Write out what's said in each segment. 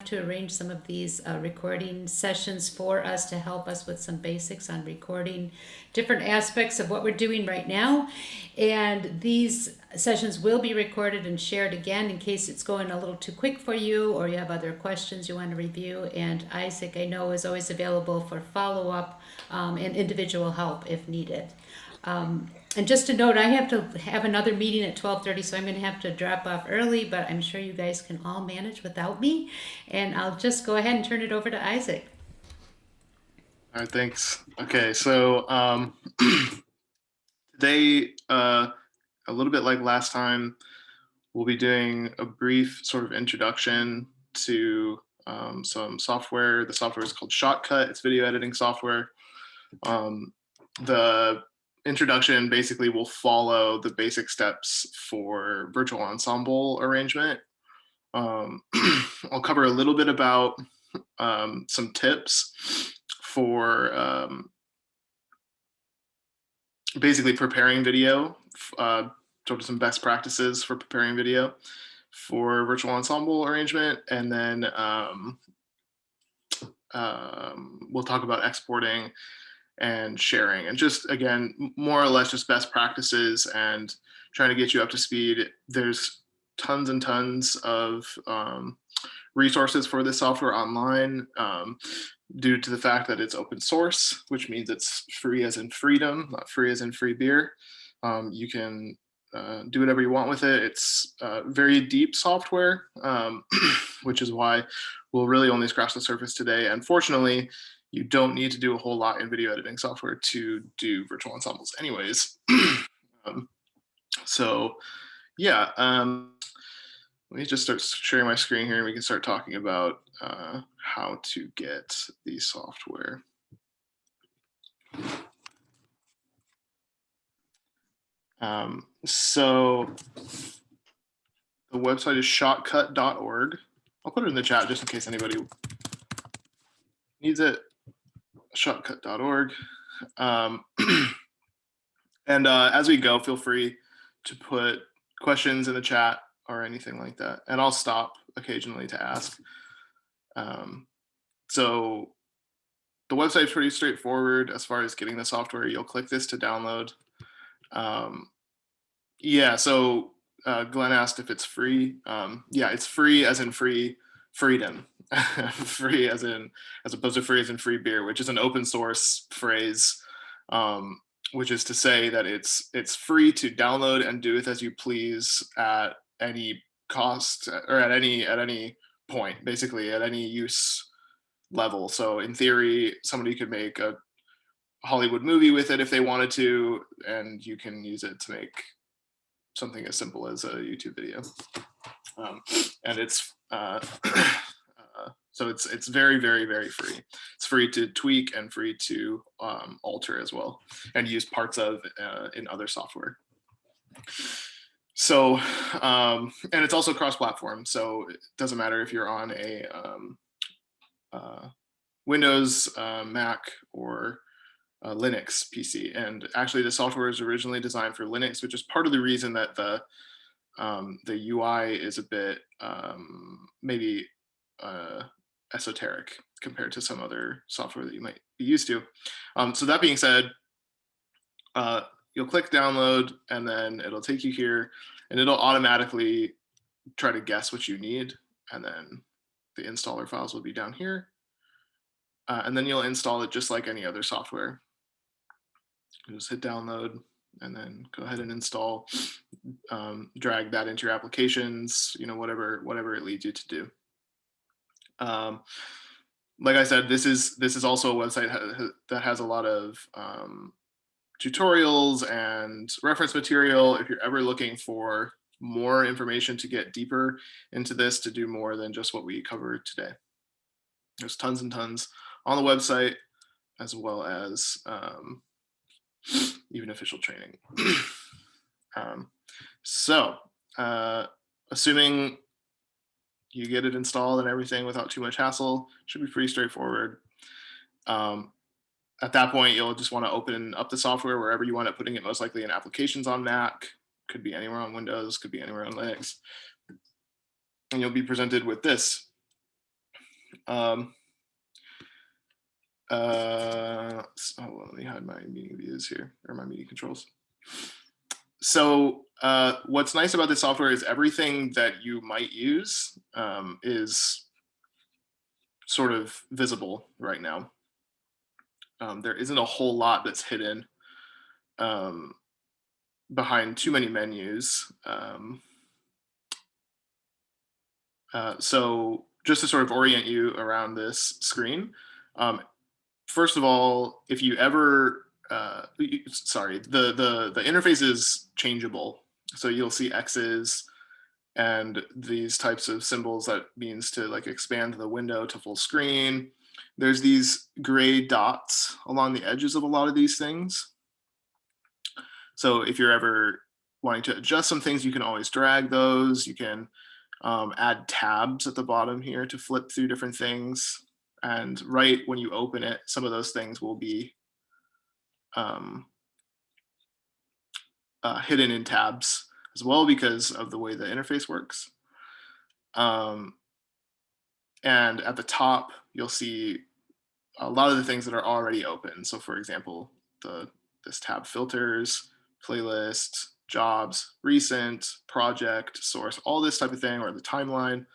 to arrange some of these recording sessions for us to help us with some basics on recording different aspects of what we're doing right now. And these sessions will be recorded and shared again in case it's going a little too quick for you or you have other questions you want to review. And Isaac, I know, is always available for follow-up and individual help if needed. And just a note, I have to have another meeting at 12:30, so I'm going to have to drop off early, but I'm sure you guys can all manage without me. And I'll just go ahead and turn it over to Isaac. All right, thanks. Okay, so today, a little bit like last time, we'll be doing a brief sort of introduction to some software. The software is called ShotCut. It's video editing software. The introduction basically will follow the basic steps for virtual ensemble arrangement. I'll cover a little bit about some tips for basically preparing video, sort of some best practices for preparing video for virtual ensemble arrangement, and then we'll talk about exporting and sharing, and just again, more or less just best practices and trying to get you up to speed. There's tons and tons of resources for this software online due to the fact that it's open source, which means it's free as in freedom, not free as in free beer. You can do whatever you want with it. It's very deep software, which is why we'll really only scratch the surface today. And fortunately, you don't need to do a whole lot in video editing software to do virtual ensembles anyways. So yeah, let me just start sharing my screen here and we can start talking about how to get the software. So the website is shotcut.org. I'll put it in the chat just in case anybody needs it. Shotcut.org. And as we go, feel free to put questions in the chat or anything like that. And I'll stop occasionally to ask. So the website's pretty straightforward as far as getting the software. You'll click this to download. Yeah, so Glenn asked if it's free. Yeah, it's free as in freedom. Free as opposed to free as in free beer, which is an open source phrase, which is to say that it's free to download and do with as you please at any cost or at any point, basically at any use level. So in theory, somebody could make a Hollywood movie with it if they wanted to, and you can use it to make something as simple as a YouTube video. And it's so it's very, very, very free. It's free to tweak and free to alter as well, and use parts of in other software. So, and it's also cross-platform. So it doesn't matter if you're on a Windows, Mac, or Linux PC. And actually, the software is originally designed for Linux, which is part of the reason that the UI is a bit maybe esoteric compared to some other software that you might be used to. So that being said, you'll click download and then it'll take you here and it'll automatically try to guess what you need. And then the installer files will be down here. And then you'll install it just like any other software. You just hit download and then go ahead and install, drag that into your applications, whatever it leads you to do. Like I said, this is also a website that has a lot of tutorials and reference material. If you're ever looking for more information to get deeper into this, to do more than just what we covered today, there's tons and tons on the website, as well as even official training. So assuming you get it installed and everything without too much hassle, should be pretty straightforward. At that point, you'll just want to open up the software wherever you want it, putting it most likely in applications on Mac, could be anywhere on Windows, could be anywhere on Linux. And you'll be presented with this. Let me hide my meeting views here, or my meeting controls. So what's nice about this software is everything that you might use is sort of visible right now. There isn't a whole lot that's hidden behind too many menus. So just to sort of orient you around this screen, first of all, if you ever, sorry, the interface is changeable. So you'll see X's and these types of symbols that means to like expand the window to full screen. There's these gray dots along the edges of a lot of these things. So if you're ever wanting to adjust some things, you can always drag those. You can add tabs at the bottom here to flip through different things. And right when you open it, some of those things will be hidden in tabs as well because of the way the interface works. And at the top, you'll see a lot of the things that are already open. So for example, this tab filters, playlist, jobs, recent, project, source, all this type of thing, or the timeline.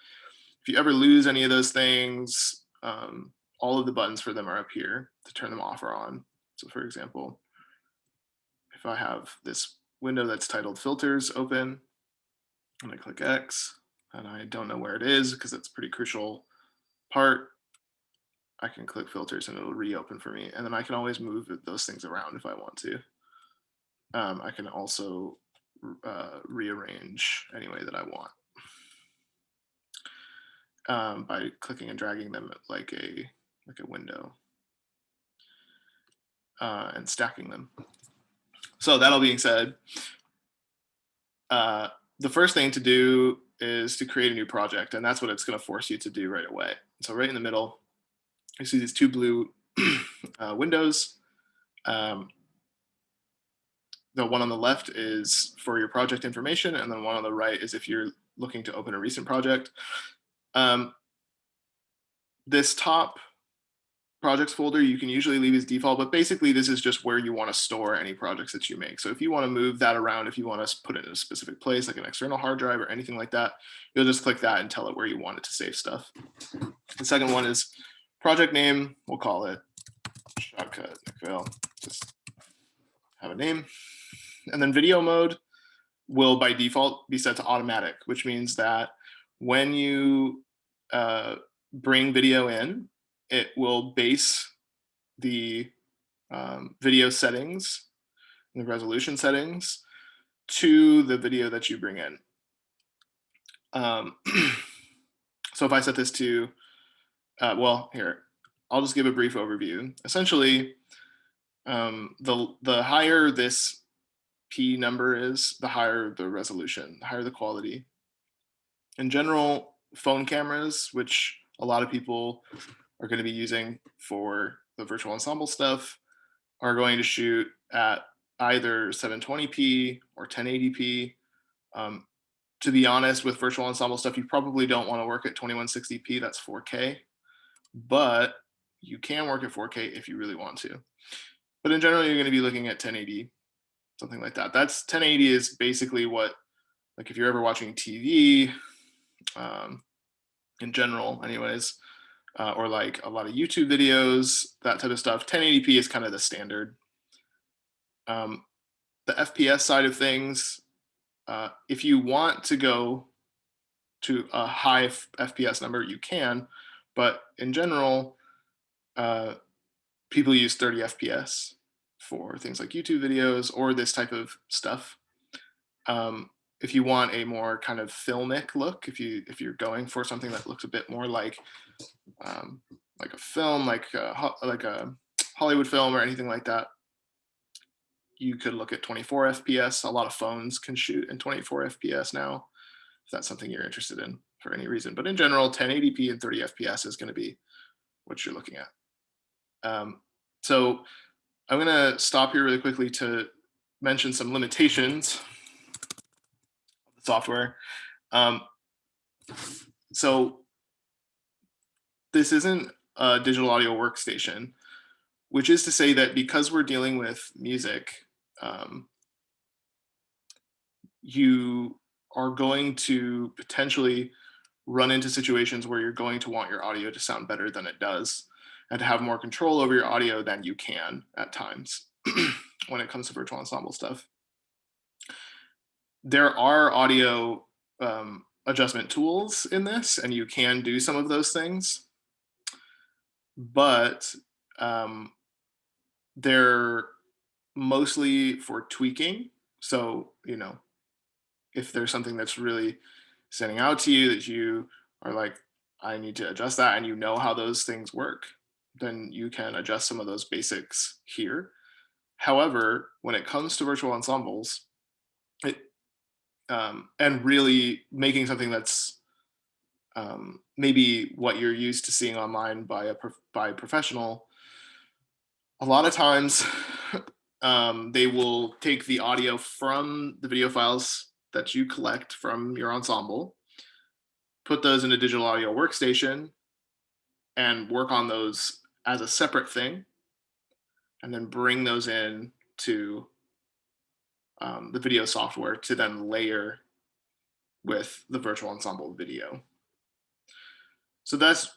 If you ever lose any of those things, all of the buttons for them are up here to turn them off or on. So for example, if I have this window that's titled filters open, and I click X, and I don't know where it is because it's a pretty crucial part, I can click filters and it'll reopen for me. And then I can always move those things around if I want to. I can also rearrange any way that I want by clicking and dragging them like a window and stacking them. So that all being said, the first thing to do is to create a new project, and that's what it's going to force you to do right away. So right in the middle, you see these two blue windows. The one on the left is for your project information, and then one on the right is if you're looking to open a recent project. This top projects folder you can usually leave as default, but basically this is just where you want to store any projects that you make. So if you want to move that around, if you want to put it in a specific place like an external hard drive or anything like that, you'll just click that and tell it where you want it to save stuff. The second one is project name. We'll call it ShotCut MacPhail. Just have a name. And then video mode will by default be set to automatic, which means that when you bring video in, it will base the video settings and the resolution settings to the video that you bring in. So if I set this to, well, here, I'll just give a brief overview. Essentially, the higher this P number is, the higher the resolution, the higher the quality. In general, phone cameras, which a lot of people are going to be using for the virtual ensemble stuff, are going to shoot at either 720p or 1080p. To be honest, with virtual ensemble stuff, you probably don't want to work at 2160p, that's 4K, but you can work at 4K if you really want to. But in general, you're going to be looking at 1080, something like that. That's 1080 is basically what, like if you're ever watching TV, in general anyways, or like a lot of YouTube videos, that type of stuff, 1080p is kind of the standard. The FPS side of things, if you want to go to a high FPS number, you can, but in general, people use 30 FPS for things like YouTube videos or this type of stuff. If you want a more kind of filmic look, if you're going for something that looks a bit more like a film, like a Hollywood film or anything like that, you could look at 24 FPS. A lot of phones can shoot in 24 FPS now, if that's something you're interested in for any reason. But in general, 1080p and 30 FPS is going to be what you're looking at. So I'm going to stop here really quickly to mention some limitations of the software. So this isn't a digital audio workstation, which is to say that because we're dealing with music, um, you are going to potentially run into situations where you're going to want your audio to sound better than it does and to have more control over your audio than you can at times when it comes to virtual ensemble stuff. There are audio adjustment tools in this, and you can do some of those things, but um, they're mostly for tweaking. So, if there's something that's really standing out to you that you are like, I need to adjust that, and you know how those things work, then you can adjust some of those basics here. However, when it comes to virtual ensembles, it and really making something that's maybe what you're used to seeing online by by a professional, a lot of times they will take the audio from the video files that you collect from your ensemble, put those in a digital audio workstation, and work on those as a separate thing, and then bring those in to the video software to then layer with the virtual ensemble video. So that's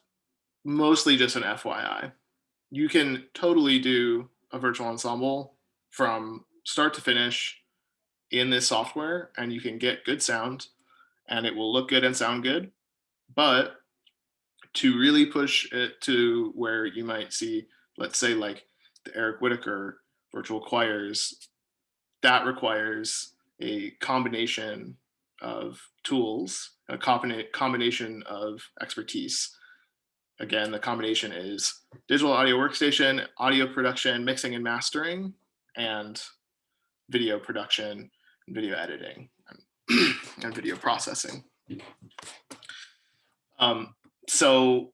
mostly just an FYI. You can totally do a virtual ensemble from start to finish in this software, and you can get good sound and it will look good and sound good. But to really push it to where you might see, let's say, like the Eric Whitaker virtual choirs, that requires a combination of tools, a combination of expertise. Again, the combination is digital audio workstation, audio production, mixing and mastering, and video production, video editing, and video processing. So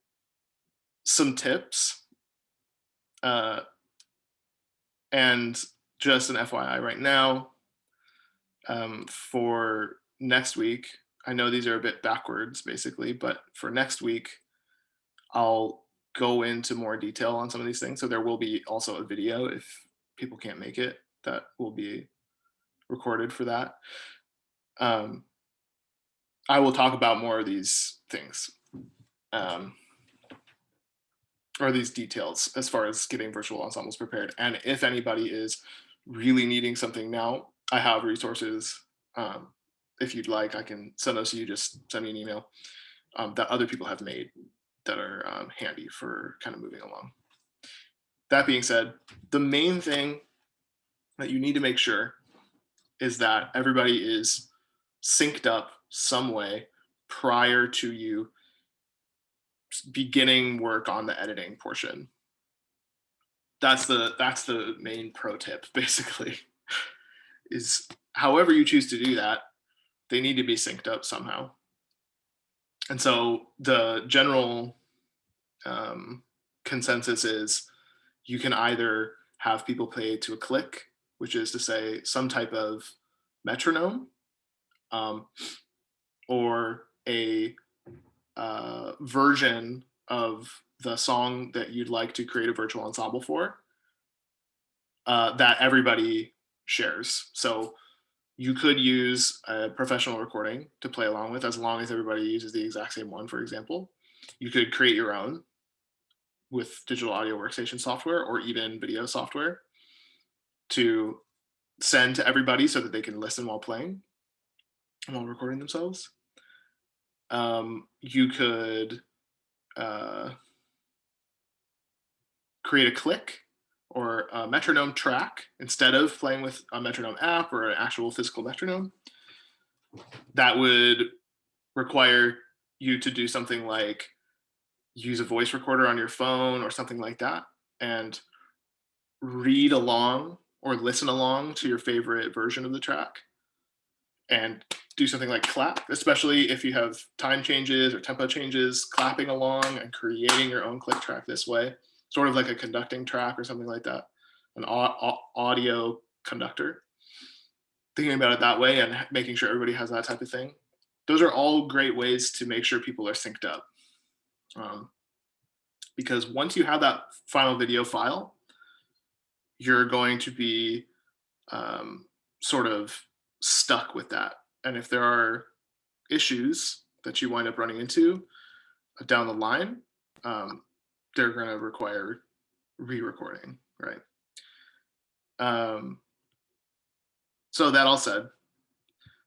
some tips, and just an FYI right now, for next week, I know these are a bit backwards basically, but for next week, I'll go into more detail on some of these things. So there will be also a video if people can't make it that will be recorded for that. I will talk about more of these things, um, or these details as far as getting virtual ensembles prepared. And if anybody is really needing something now, I have resources. If you'd like, I can send those to you. Just send me an email that other people have made that are handy for kind of moving along. That being said, the main thing that you need to make sure is that everybody is synced up some way prior to you beginning work on the editing portion. That's the main pro tip, basically, is however you choose to do that, they need to be synced up somehow. And so the general consensus is you can either have people play to a click, which is to say some type of metronome, or a version of the song that you'd like to create a virtual ensemble for, that everybody shares. So you could use a professional recording to play along with, as long as everybody uses the exact same one, for example. You could create your own with digital audio workstation software or even video software to send to everybody so that they can listen while playing, while recording themselves. You could create a click or a metronome track instead of playing with a metronome app or an actual physical metronome. That would require you to do something like use a voice recorder on your phone or something like that and read along or listen along to your favorite version of the track and do something like clap, especially if you have time changes or tempo changes, clapping along and creating your own click track this way, sort of like a conducting track or something like that, an audio conductor. Thinking about it that way and making sure everybody has that type of thing. Those are all great ways to make sure people are synced up. because once you have that final video file, you're going to be sort of stuck with that. And if there are issues that you wind up running into down the line, they're going to require re-recording, right? So that all said,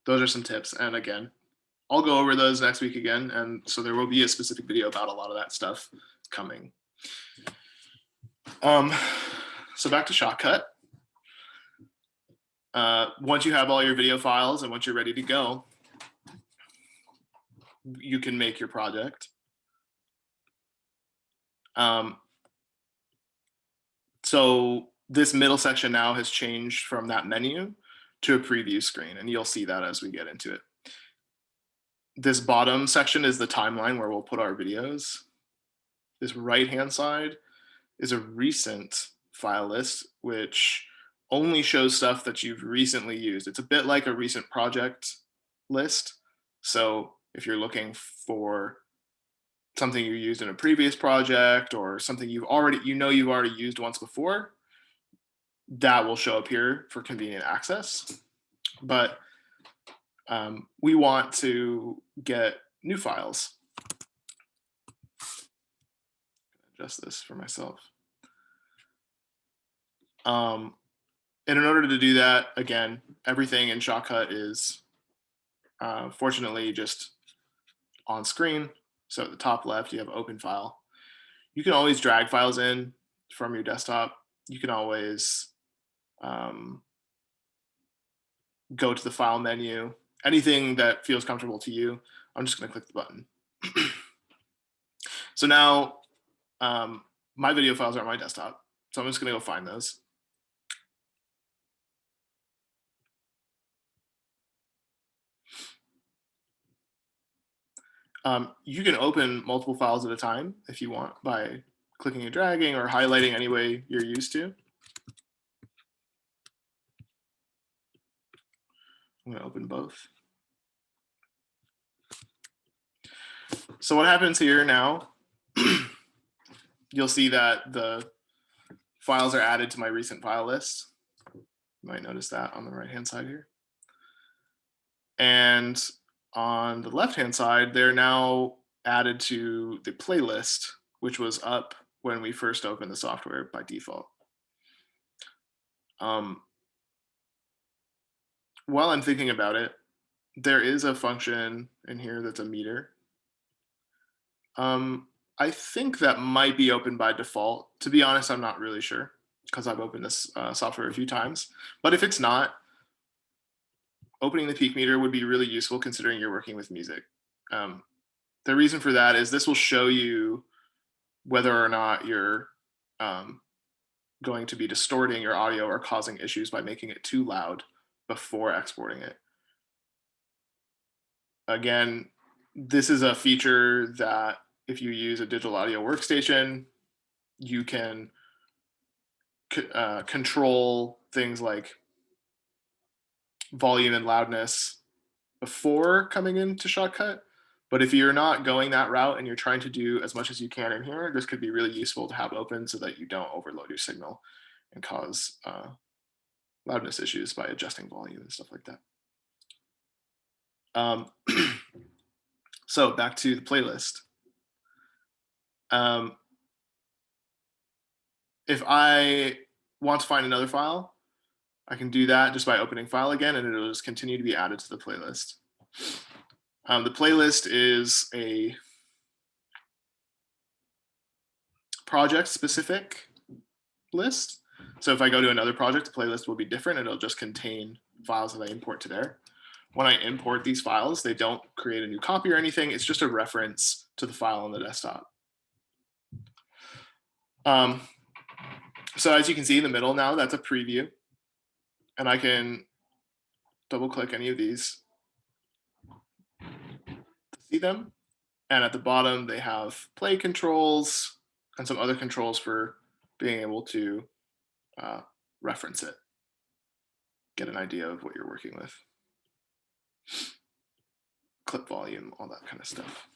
those are some tips. And again, I'll go over those next week again. And so there will be a specific video about a lot of that stuff coming. So back to ShotCut. Once you have all your video files and once you're ready to go, you can make your project. So this middle section now has changed from that menu to a preview screen, and you'll see that as we get into it. This bottom section is the timeline where we'll put our videos. This right-hand side is a recent file list, which only shows stuff that you've recently used. It's a bit like a recent project list. So if you're looking for something you used in a previous project or something you've already used once before, that will show up here for convenient access. But we want to get new files. Adjust this for myself. And in order to do that, again, everything in ShotCut is fortunately just on screen. So at the top left, you have open file. You can always drag files in from your desktop. You can always go to the file menu, anything that feels comfortable to you. I'm just going to click the button. So now my video files are on my desktop. So I'm just going to go find those. You can open multiple files at a time if you want by clicking and dragging or highlighting any way you're used to. I'm going to open both. So what happens here now, you'll see that the files are added to my recent file list. You might notice that on the right-hand side here. And on the left-hand side, they're now added to the playlist, which was up when we first opened the software by default. While I'm thinking about it, there is a function in here that's a meter. I think that might be open by default. To be honest, I'm not really sure because I've opened this software a few times. But if it's not, opening the peak meter would be really useful considering you're working with music. The reason for that is this will show you whether or not you're going to be distorting your audio or causing issues by making it too loud before exporting it. Again, this is a feature that if you use a digital audio workstation, you can control things like volume and loudness before coming into ShotCut. But if you're not going that route and you're trying to do as much as you can in here, this could be really useful to have open so that you don't overload your signal and cause loudness issues by adjusting volume and stuff like that. So back to the playlist. If I want to find another file, I can do that just by opening file again, and it'll just continue to be added to the playlist. The playlist is a project-specific list. So if I go to another project, the playlist will be different. It'll just contain files that I import to there. When I import these files, they don't create a new copy or anything. It's just a reference to the file on the desktop. So as you can see in the middle now, that's a preview. And I can double click any of these to see them. And at the bottom, they have play controls and some other controls for being able to reference it, get an idea of what you're working with. Clip volume, all that kind of stuff.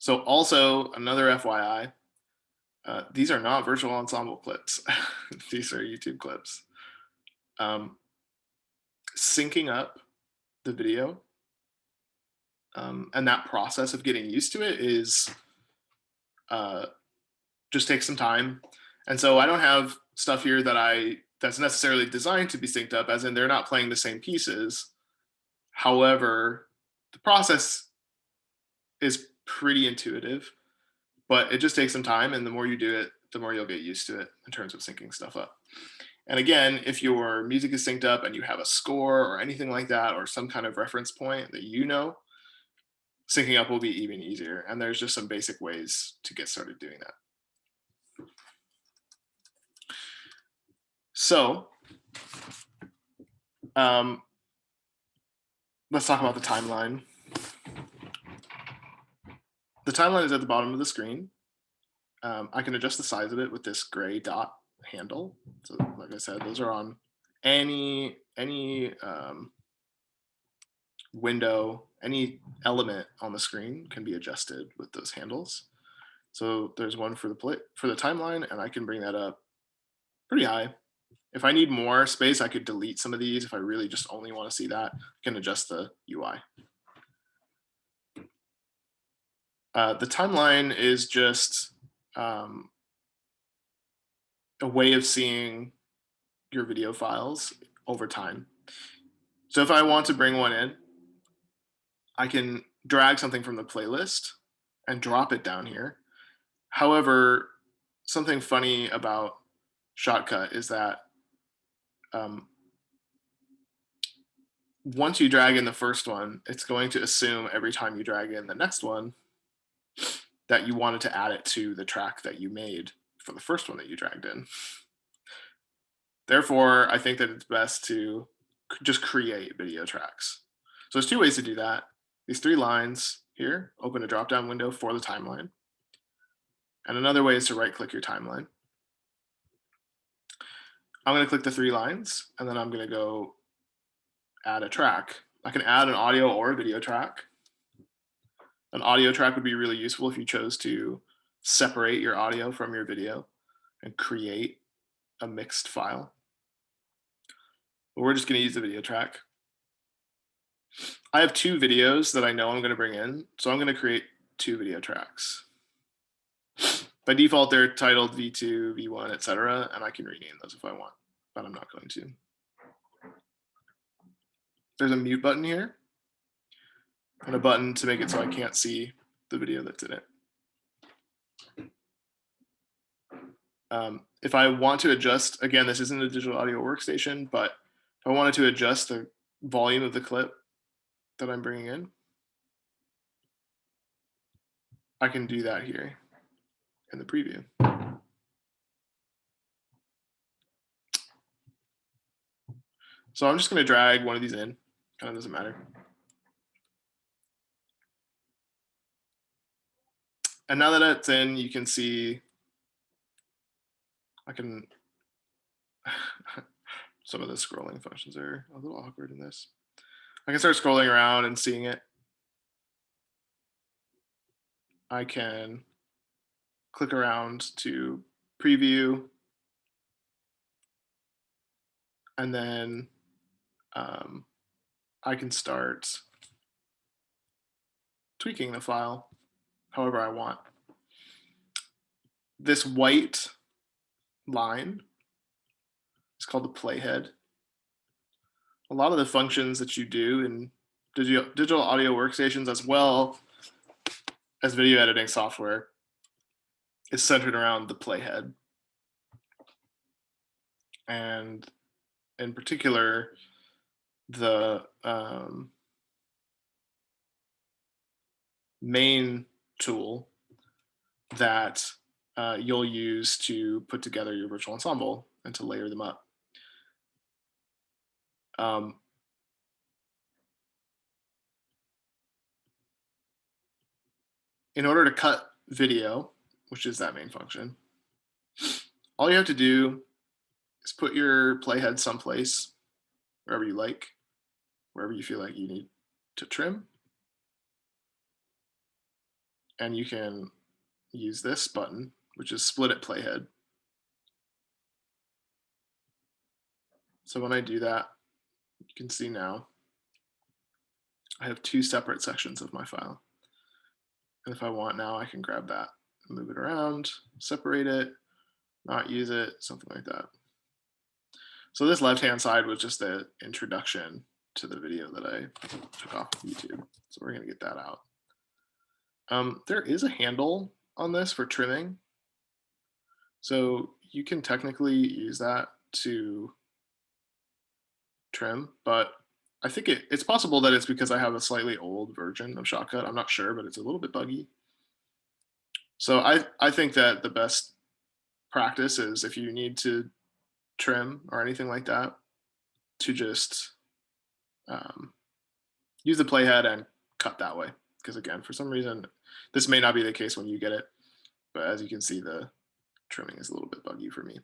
So also another FYI, these are not virtual ensemble clips. These are YouTube clips. Syncing up the video and that process of getting used to it is just takes some time. And so I don't have stuff here that's necessarily designed to be synced up, as in they're not playing the same pieces. However, the process is pretty intuitive, but it just takes some time. And the more you do it, the more you'll get used to it in terms of syncing stuff up. And again, if your music is synced up and you have a score or anything like that, or some kind of reference point that you know, syncing up will be even easier. And there's just some basic ways to get started doing that. So let's talk about the timeline. The timeline is at the bottom of the screen. I can adjust the size of it with this gray dot handle. So like I said, those are on any window, any element on the screen can be adjusted with those handles. So there's one for the timeline, and I can bring that up pretty high. If I need more space, I could delete some of these. If I really just only want to see that, I can adjust the UI. The timeline is just a way of seeing your video files over time. So if I want to bring one in, I can drag something from the playlist and drop it down here. However, something funny about ShotCut is that once you drag in the first one, it's going to assume every time you drag in the next one that you wanted to add it to the track that you made for the first one that you dragged in. Therefore, I think that it's best to just create video tracks. So there's two ways to do that. These three lines here, open a drop-down window for the timeline. And another way is to right-click your timeline. I'm going to click the three lines, and then I'm going to go add a track. I can add an audio or a video track. An audio track would be really useful if you chose to separate your audio from your video and create a mixed file. But we're just going to use the video track. I have two videos that I know I'm going to bring in, so I'm going to create two video tracks. By default, they're titled V2, V1, etc., and I can rename those if I want, but I'm not going to. There's a mute button here, and a button to make it so I can't see the video that's in it. If I want to adjust, again, this isn't a digital audio workstation, but if I wanted to adjust the volume of the clip that I'm bringing in, I can do that here in the preview. So I'm just going to drag one of these in, kind of doesn't matter. And now that it's in, you can see I can, some of the scrolling functions are a little awkward in this. I can start scrolling around and seeing it. I can click around to preview, and then I can start tweaking the file however I want. This white line is called the playhead. A lot of the functions that you do in digital audio workstations, as well as video editing software, is centered around the playhead. And in particular, the main tool that you'll use to put together your virtual ensemble and to layer them up. In order to cut video, which is that main function, all you have to do is put your playhead someplace, wherever you like, wherever you feel like you need to trim. and you can use this button, which is split at playhead. So when I do that, you can see now I have two separate sections of my file. And if I want now, I can grab that and move it around, separate it, not use it, something like that. So this left-hand side was just the introduction to the video that I took off of YouTube. So we're gonna get that out. There is a handle on this for trimming. So you can technically use that to trim, but I think it's possible that it's because I have a slightly old version of ShotCut. I'm not sure, but it's a little bit buggy. So I think that the best practice is, if you need to trim or anything like that, to just use the playhead and cut that way. Because again, for some reason, this may not be the case when you get it, but as you can see, the trimming is a little bit buggy for me.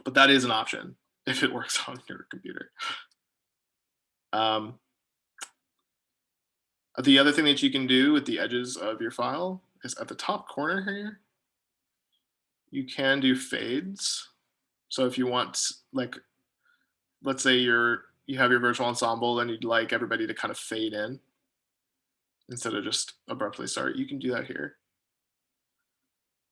But that is an option if it works on your computer. The other thing that you can do with the edges of your file is at the top corner here, you can do fades. So if you want, like, let's say you have your virtual ensemble and you'd like everybody to kind of fade in instead of just abruptly start, you can do that here.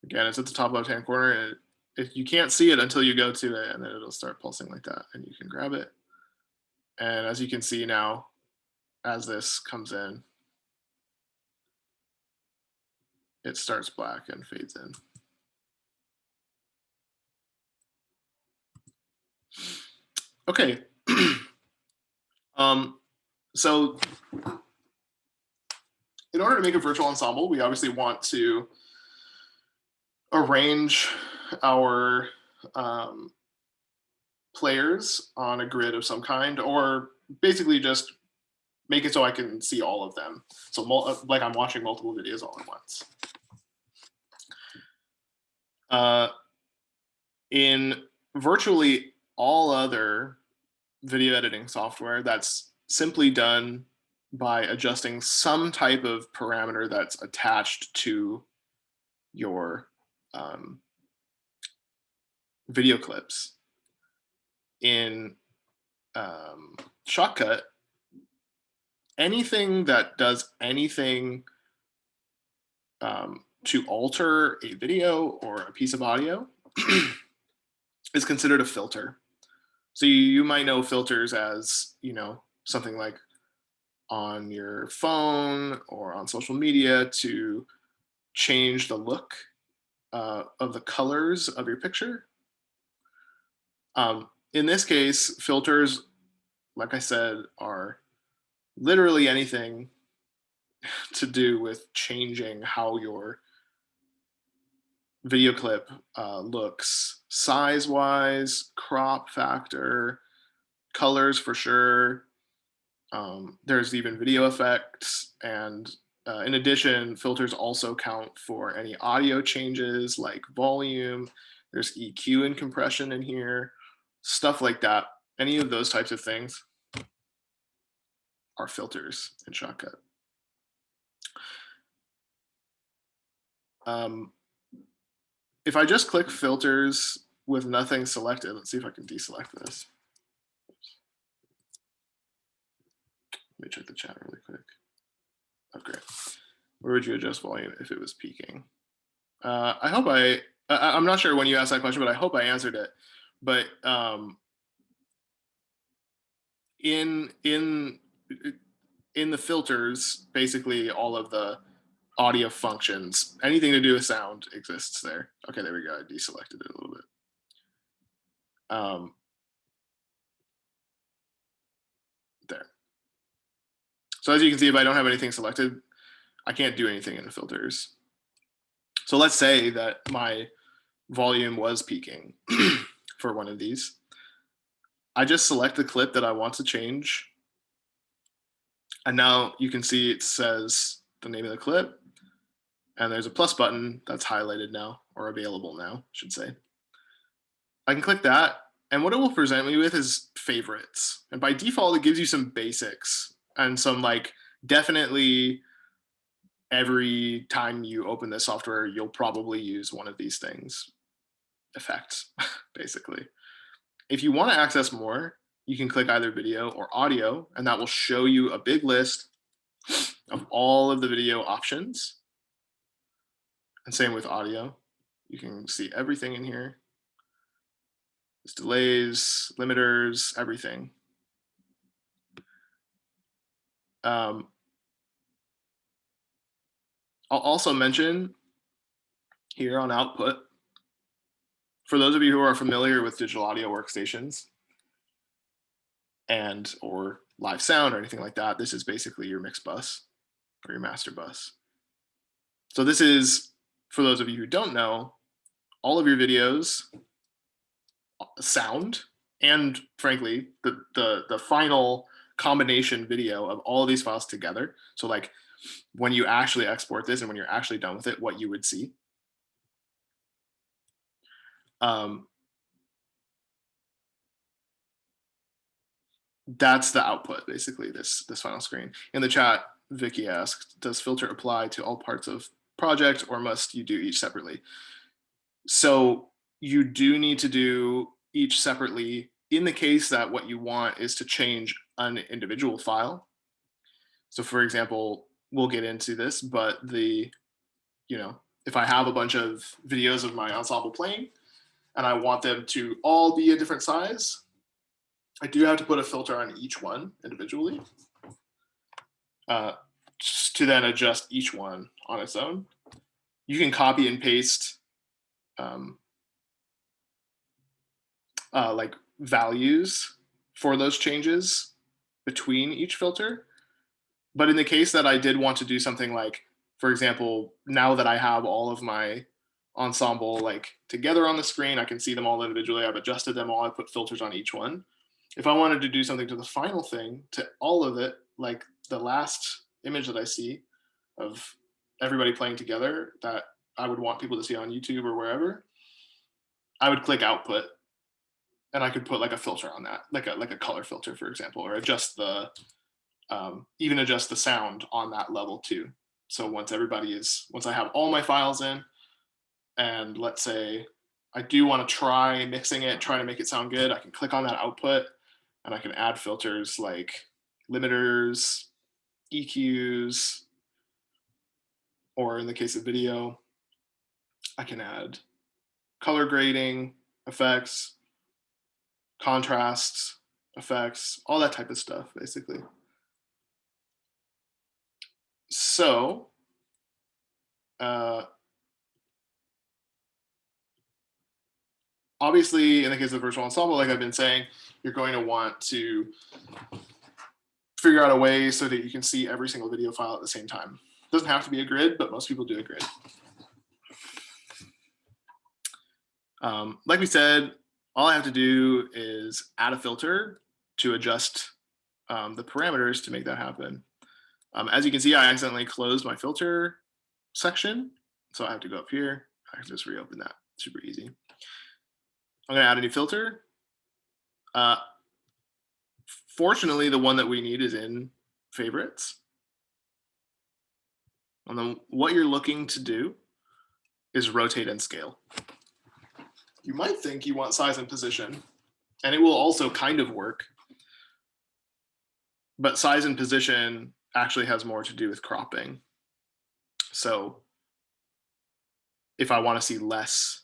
Again, it's at the top left-hand corner, and if you can't see it until you go to it, and then it'll start pulsing like that, and you can grab it. And as you can see now, as this comes in, it starts black and fades in. Okay. So in order to make a virtual ensemble, we obviously want to arrange our players on a grid of some kind, or basically just make it so I can see all of them. So like I'm watching multiple videos all at once. In virtually all other video editing software, that's simply done by adjusting some type of parameter that's attached to your video clips. In ShotCut, anything that does anything to alter a video or a piece of audio is considered a filter. So you might know filters as, something like on your phone or on social media to change the look of the colors of your picture. In this case, filters, like I said, are literally anything to do with changing how your video clip looks, size-wise, crop factor, colors for sure. There's even video effects, and in addition, filters also count for any audio changes like volume. There's EQ and compression in here, stuff like that. Any of those types of things are filters in ShotCut. If I just click filters with nothing selected, let's see if I can deselect this. Let me check the chat really quick. Oh, great. Where would you adjust volume if it was peaking? I hope I'm not sure when you asked that question, but I hope I answered it. But in the filters, basically all of the audio functions, anything to do with sound exists there. Okay, there we go. I deselected it a little bit. There. So as you can see, if I don't have anything selected, I can't do anything in the filters. So let's say that my volume was peaking for one of these. I just select the clip that I want to change. And now you can see it says the name of the clip, and there's a plus button that's highlighted now, or available now, I should say. I can click that, and what it will present me with is favorites. And by default, it gives you some basics and some like definitely every time you open this software, you'll probably use one of these things, effects, basically. If you want to access more, you can click either video or audio, and that will show you a big list of all of the video options. And same with audio. You can see everything in here. There's delays, limiters, everything. I'll also mention here on output, for those of you who are familiar with digital audio workstations and or live sound or anything like that, this is basically your mix bus or your master bus. So this is, for those of you who don't know, all of your videos, sound, and frankly, the final combination video of all of these files together. So like when you actually export this and when you're actually done with it, what you would see. That's the output, basically, this final screen. In the chat, Vicky asked, does filter apply to all parts of project or must you do each separately? So you do need to do each separately in the case that what you want is to change an individual file. So for example, we'll get into this, but if I have a bunch of videos of my ensemble playing and I want them to all be a different size, I do have to put a filter on each one individually to then adjust each one on its own. You can copy and paste like values for those changes between each filter. But in the case that I did want to do something like, for example, now that I have all of my ensemble like together on the screen, I can see them all individually. I've adjusted them all. I put filters on each one. If I wanted to do something to the final thing, to all of it, like the last image that I see of everybody playing together that I would want people to see on YouTube or wherever, I would click output and I could put like a filter on that, like a color filter, for example, or adjust the even adjust the sound on that level too. So once I have all my files in, and let's say I do want to try mixing it, try to make it sound good, I can click on that output and I can add filters like limiters, EQs, or in the case of video, I can add color grading, effects, contrasts, effects, all that type of stuff, basically. So, obviously, in the case of virtual ensemble, like I've been saying, you're going to want to figure out a way so that you can see every single video file at the same time. It doesn't have to be a grid, but most people do a grid. Like we said, all I have to do is add a filter to adjust the parameters to make that happen. As you can see, I accidentally closed my filter section, so I have to go up here. I can just reopen that. Super easy. I'm going to add a new filter. Fortunately, the one that we need is in favorites. And then what you're looking to do is rotate and scale. You might think you want size and position, and it will also kind of work. But size and position actually has more to do with cropping. So if I want to see less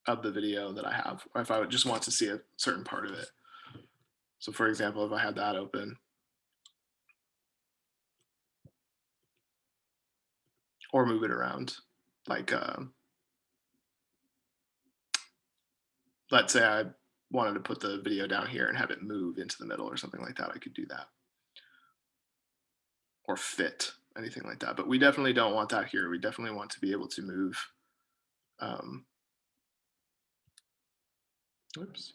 of the video that I have, or if I would just want to see a certain part of it. So for example, if I had that open, or move it around, like let's say I wanted to put the video down here and have it move into the middle or something like that, I could do that. Or fit, anything like that. But we definitely don't want that here. We definitely want to be able to move. Oops.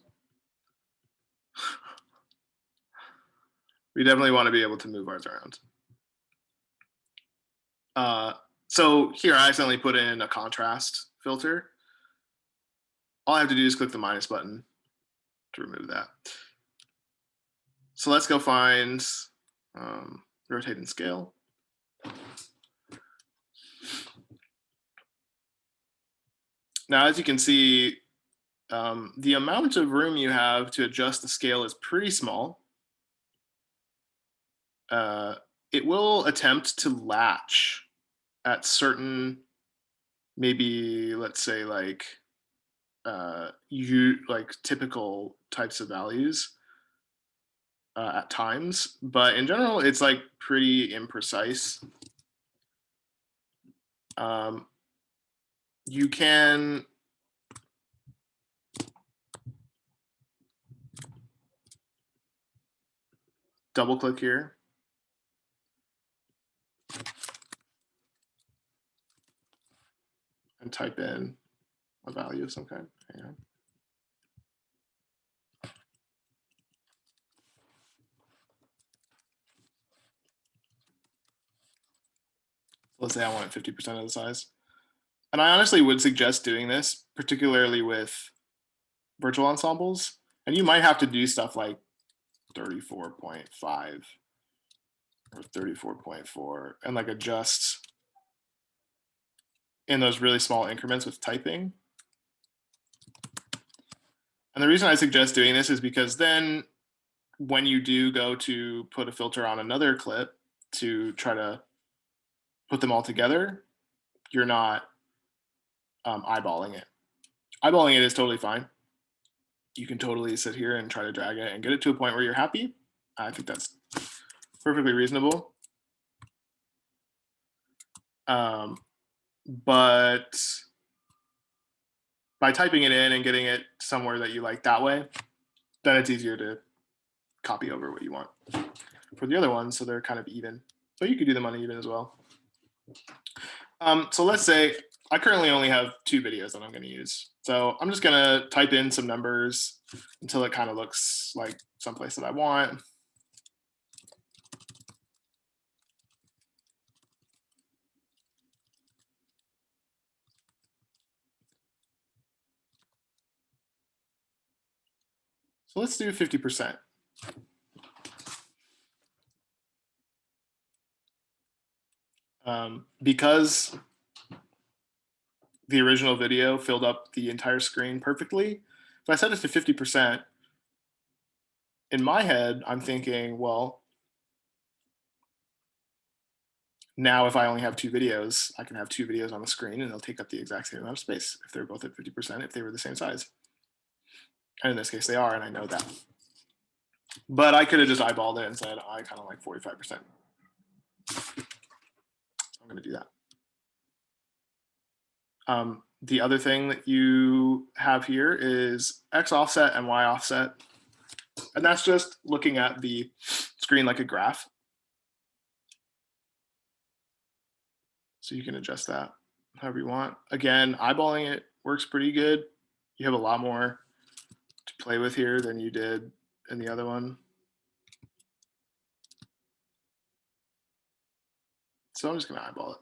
We definitely want to be able to move ours around. So here I accidentally put in a contrast filter. All I have to do is click the minus button to remove that. So let's go find rotate and scale. Now, as you can see, the amount of room you have to adjust the scale is pretty small. It will attempt to latch at certain, maybe let's say like typical types of values at times, but in general, it's like pretty imprecise. You can double click here and type in a value of some kind. Hang on. Let's say I want it 50% of the size. And I honestly would suggest doing this, particularly with virtual ensembles. And you might have to do stuff like 34.5 or 34.4 and like adjust in those really small increments with typing. And the reason I suggest doing this is because then when you do go to put a filter on another clip to try to put them all together, you're not eyeballing it. Eyeballing it is totally fine. You can totally sit here and try to drag it and get it to a point where you're happy. I think that's perfectly reasonable. But by typing it in and getting it somewhere that you like that way, then it's easier to copy over what you want for the other ones, so they're kind of even. But you could do them uneven as well. So let's say I currently only have 2 videos that I'm going to use. So I'm just going to type in some numbers until it kind of looks like someplace that I want. So let's do 50%. Because the original video filled up the entire screen perfectly, if I set it to 50%, in my head, I'm thinking, well, now if I only have 2 videos, I can have 2 videos on the screen and they'll take up the exact same amount of space if they're both at 50%, if they were the same size. And in this case, they are, and I know that. But I could have just eyeballed it and said, I kind of like 45%. I'm going to do that. The other thing that you have here is X offset and Y offset. And that's just looking at the screen like a graph. So you can adjust that however you want. Again, eyeballing it works pretty good. You have a lot more to play with here than you did in the other one. So I'm just going to eyeball it.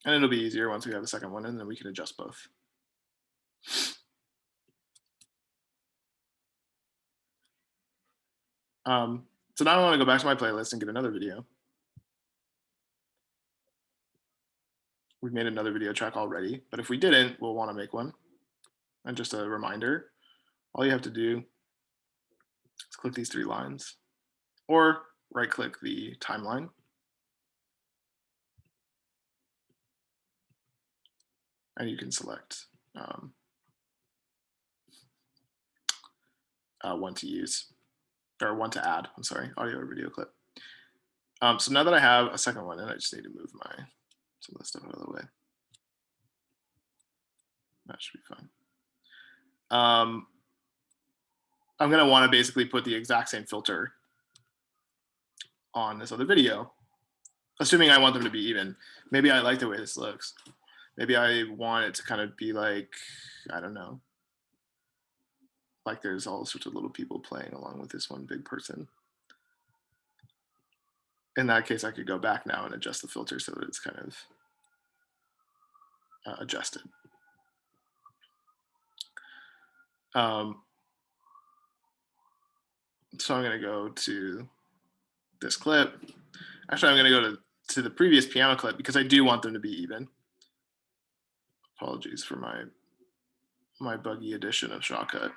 And it'll be easier once we have a second one, and then we can adjust both. So now I want to go back to my playlist and get another video. We've made another video track already, but if we didn't, we'll want to make one. And just a reminder, all you have to do is click these 3 lines, or right-click the timeline. And you can select one to use, or one to add, I'm sorry, audio or video clip. So now that I have a second one, and I just need to move some of the stuff out of the way. That should be fine. I'm going to want to basically put the exact same filter on this other video, assuming I want them to be even. Maybe I like the way this looks. Maybe I want it to kind of be like, I don't know, like there's all sorts of little people playing along with this one big person. In that case, I could go back now and adjust the filter so that it's kind of adjusted. So I'm going to go to this clip. Actually, I'm going to go to the previous piano clip because I do want them to be even. Apologies for my buggy edition of ShotCut.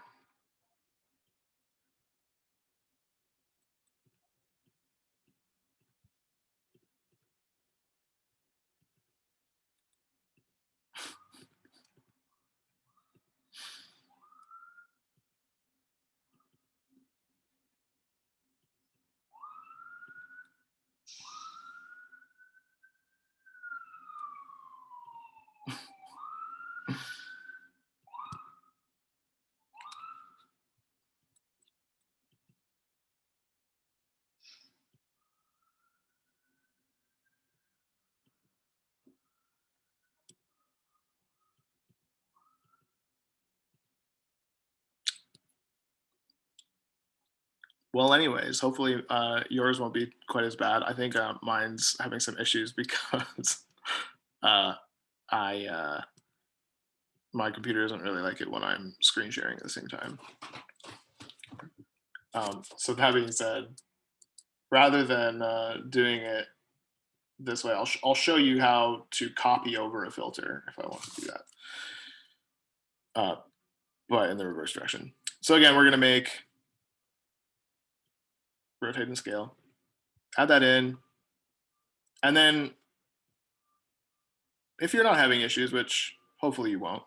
Well, anyways, hopefully yours won't be quite as bad. I think mine's having some issues because uh, I my computer doesn't really like it when I'm screen sharing at the same time. So that being said, rather than doing it this way, I'll show you how to copy over a filter if I want to do that, but in the reverse direction. So again, we're going to make rotate and scale, add that in, and then if you're not having issues, which hopefully you won't,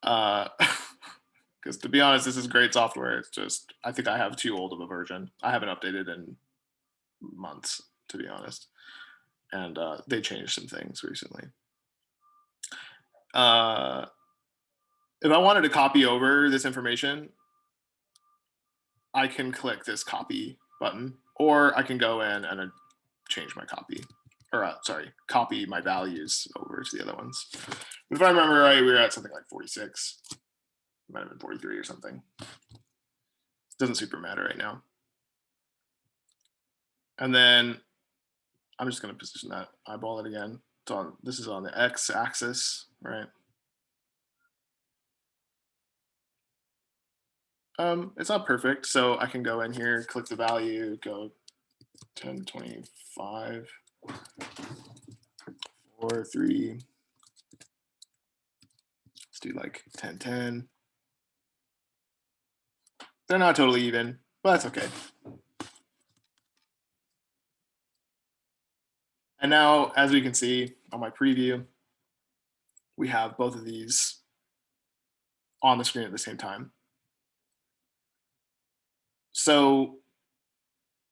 because to be honest, this is great software. It's just I think I have too old of a version. I haven't updated in months, to be honest, and they changed some things recently. If I wanted to copy over this information, I can click this copy button, or I can go in and change my copy, or sorry, copy my values over to the other ones. But if I remember right, we were at something like 46. It might have been 43 or something. Doesn't super matter right now. And then I'm just going to position that eyeball it again. It's on. This is on the x-axis, right? It's not perfect, so I can go in here, click the value, go 1025, 4, 3. Let's do like 1010. They're not totally even, but that's okay. And now, as we can see on my preview, we have both of these on the screen at the same time. So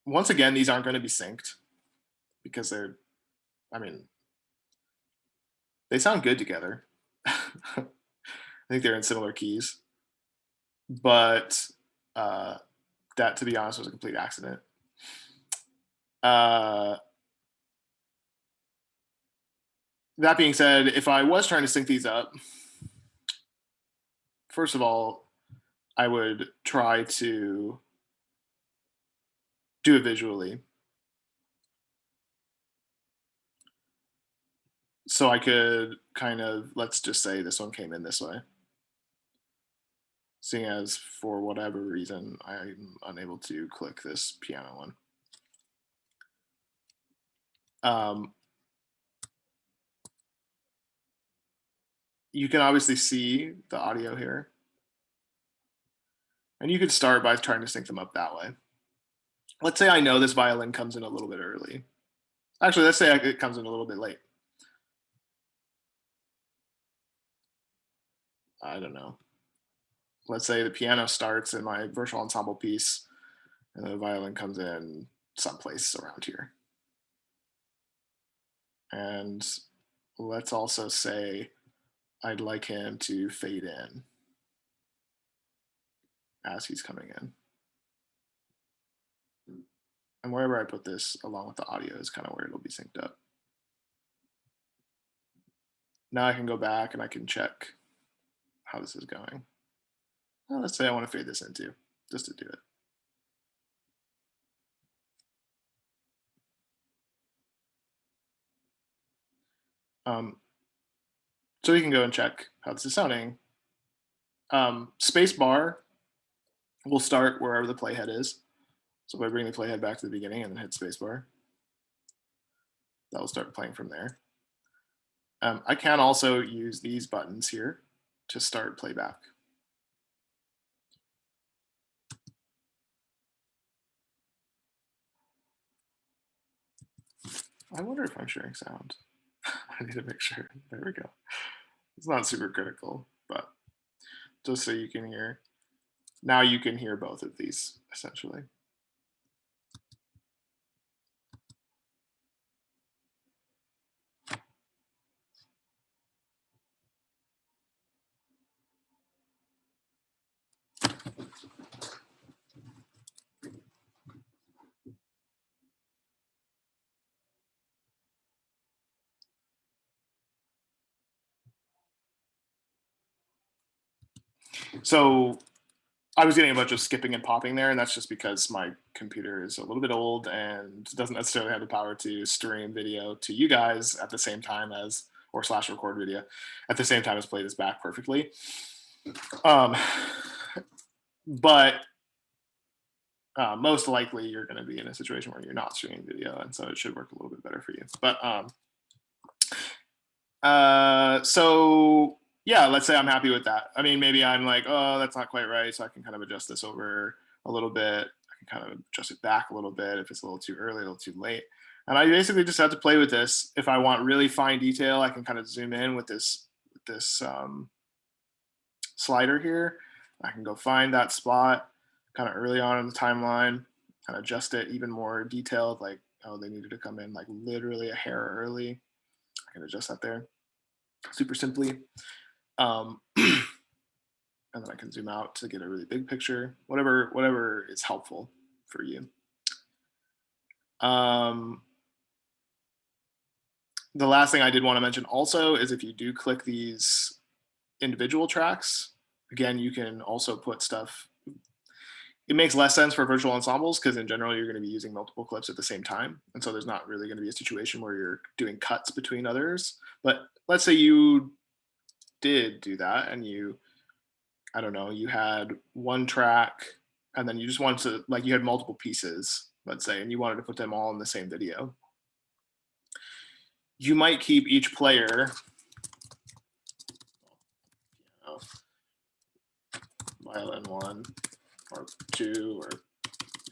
once again, these aren't going to be synced because they're, I mean, they sound good together. I think they're in similar keys, but that, to be honest, was a complete accident. That being said, if I was trying to sync these up, first of all, I would try to do it visually. So I could kind of, let's just say this one came in this way. Seeing as for whatever reason, I'm unable to click this piano one. You can obviously see the audio here. And you could start by trying to sync them up that way. Let's say I know this violin comes in a little bit early. Actually, let's say it comes in a little bit late. I don't know. Let's say the piano starts in my virtual ensemble piece and the violin comes in someplace around here. And let's also say I'd like him to fade in as he's coming in. And wherever I put this along with the audio is kind of where it'll be synced up. Now I can go back and I can check how this is going. Well, let's say I want to fade this in too, just to do it. So you can go and check how this is sounding. Space bar will start wherever the playhead is. So if I bring the playhead back to the beginning and then hit space bar. that'll start playing from there. I can also use these buttons here to start playback. I wonder if I'm sharing sound. I need to make sure. There we go. It's not super critical, but just so you can hear. Now you can hear both of these essentially. So I was getting a bunch of skipping and popping there, and that's just because my computer is a little bit old and doesn't necessarily have the power to stream video to you guys at the same time as, or slash record video at the same time as play this back perfectly. Um, but most likely you're going to be in a situation where you're not streaming video, and so it should work a little bit better for you. But so yeah, let's say I'm happy with that. I mean, maybe I'm like, oh, that's not quite right, so I can kind of adjust this over a little bit. I can kind of adjust it back a little bit if it's a little too early, a little too late. And I basically just have to play with this. If I want really fine detail, I can kind of zoom in with this slider here. I can go find that spot kind of early on in the timeline, kind of adjust it even more detailed, like, oh, they needed to come in like literally a hair early. I can adjust that there super simply. And then I can zoom out to get a really big picture, whatever is helpful for you. The last thing I did want to mention also is if you do click these individual tracks, again, you can also put stuff. It makes less sense for virtual ensembles because in general, you're going to be using multiple clips at the same time. And so there's not really going to be a situation where you're doing cuts between others. But let's say you did do that and you, I don't know, you had one track and then you just wanted to, like, you had multiple pieces, let's say, and you wanted to put them all in the same video. You might keep each player, violin 1 or 2 or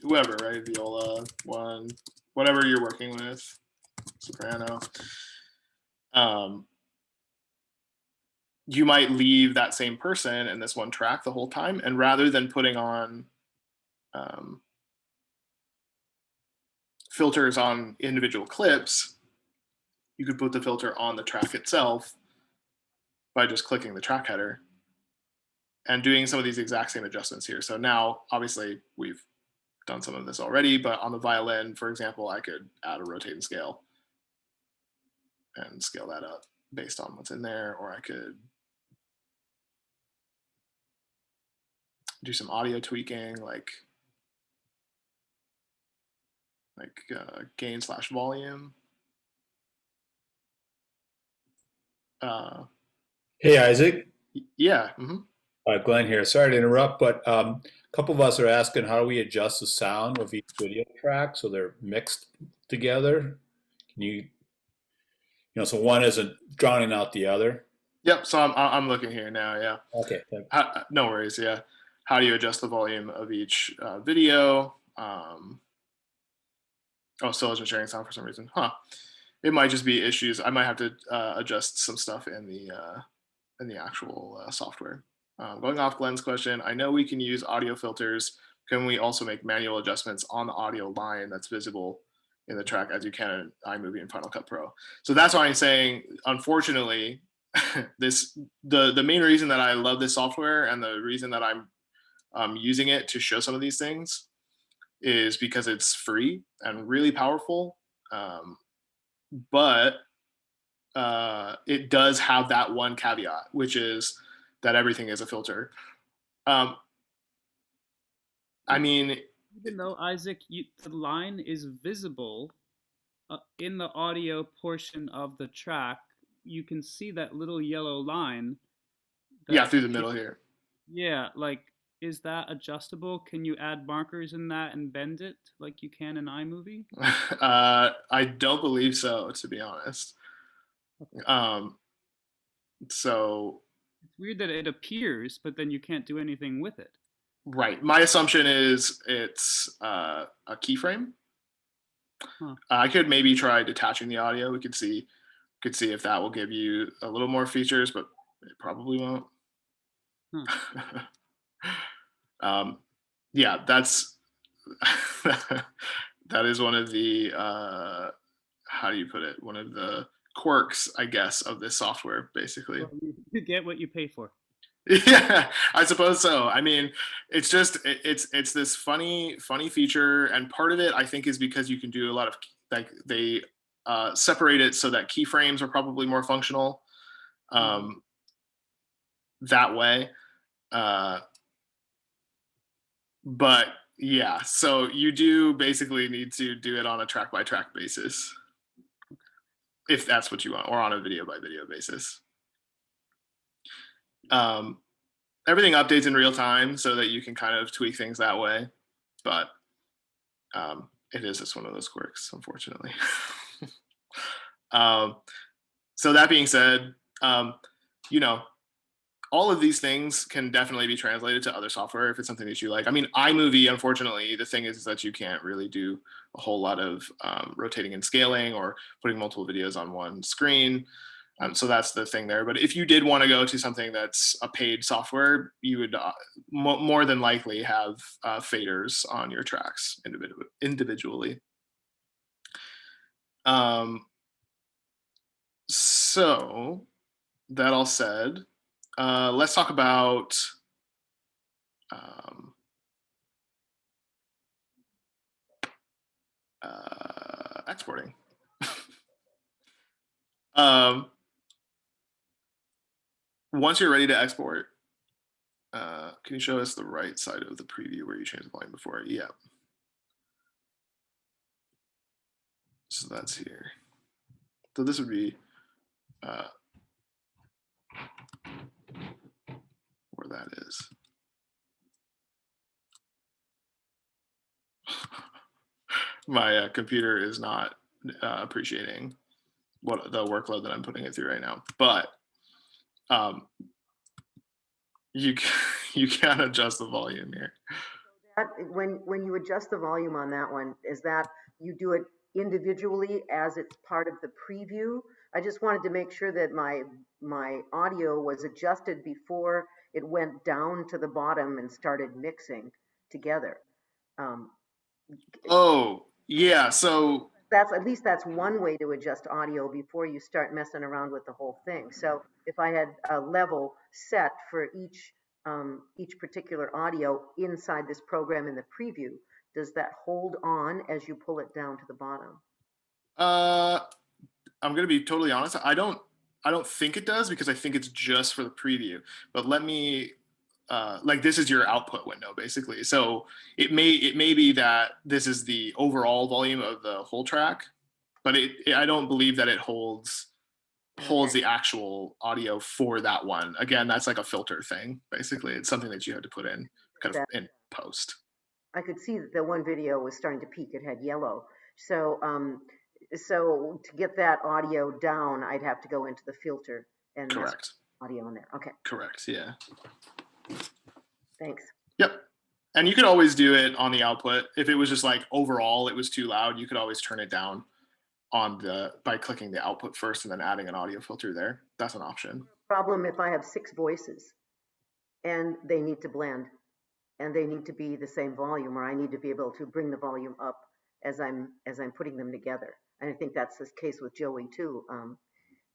whoever, right? Viola 1, whatever you're working with, soprano. You might leave that same person in this one track the whole time, and rather than putting on filters on individual clips, you could put the filter on the track itself by just clicking the track header and doing some of these exact same adjustments here. So now, obviously, we've done some of this already, but on the violin, for example, I could add a rotate and scale and scale that up based on what's in there, or I could do some audio tweaking, like gain slash volume. Hey, Isaac. Yeah. Mm-hmm. Glenn here. Sorry to interrupt, but a couple of us are asking how do we adjust the sound of each video track so they're mixed together? Can so one isn't drowning out the other? Yep. So I'm looking here now. Yeah. Okay. No worries. Yeah. How do you adjust the volume of each video? Still isn't sharing sound for some reason. Huh. It might just be issues. I might have to adjust some stuff in the actual software. Going off Glenn's question, I know we can use audio filters. Can we also make manual adjustments on the audio line that's visible in the track as you can in iMovie and Final Cut Pro? So that's why I'm saying, unfortunately, the main reason that I love this software and the reason that I'm using it to show some of these things is because it's free and really powerful. But it does have that one caveat, which is that everything is a filter. I mean, even though Isaac, the line is visible in the audio portion of the track, you can see that little yellow line. Yeah, through the middle here. Yeah, like is that adjustable? Can you add markers in that and bend it like you can in iMovie? I don't believe so, to be honest. So It's weird that it appears, but then you can't do anything with it. right, my assumption is it's a keyframe. Huh. I could maybe try detaching the audio. We could see if that will give you a little more features, but it probably won't. Huh. Yeah, that's that is one of the how do you put it? One of the quirks, I guess, of this software, basically. Well, you get what you pay for. Yeah, I suppose so. I mean, it's just it's this funny feature, and part of it I think is because you can do a lot of, like, they separate it so that keyframes are probably more functional that way. But yeah, so you do basically need to do it on a track by track basis, if that's what you want, or on a video by video basis. Everything updates in real time so that you can kind of tweak things that way, but it is just one of those quirks, unfortunately. So that being said, you know, all of these things can definitely be translated to other software if it's something that you like. I mean, iMovie, unfortunately, the thing is that you can't really do a whole lot of rotating and scaling or putting multiple videos on one screen. So that's the thing there. But if you did want to go to something that's a paid software, you would more than likely have faders on your tracks individually. So that all said, let's talk about exporting. Once you're ready to export, can you show us the right side of the preview where you changed the volume before? Yeah. So that's here. So this would be where that is. My computer is not appreciating what the workload that I'm putting it through right now, but you can adjust the volume here. That, when you adjust the volume on that one, is that you do it individually as it's part of the preview? I just wanted to make sure that my audio was adjusted before it went down to the bottom and started mixing together. Oh, yeah. So That's, at least that's one way to adjust audio before you start messing around with the whole thing. So if I had a level set for each particular audio inside this program in the preview, does that hold on as you pull it down to the bottom? I'm gonna be totally honest. I don't think it does, because I think it's just for the preview. But let me like, this is your output window basically. So it may be that this is the overall volume of the whole track, but I don't believe that it holds the actual audio for that one. Again, that's like a filter thing. Basically, it's something that you have to put in kind of in post. I could see that the one video was starting to peak. It had yellow. So so to get that audio down, I'd have to go into the filter and Correct. Audio in there. Okay, Correct. Yeah. thanks. Yep. And you could always do it on the output. If it was just like overall it was too loud, you could always turn it down by clicking the output first and then adding an audio filter there. That's an option. Problem if I have 6 voices and they need to blend and they need to be the same volume, or I need to be able to bring the volume up as I'm putting them together. And I think that's the case with Joey too.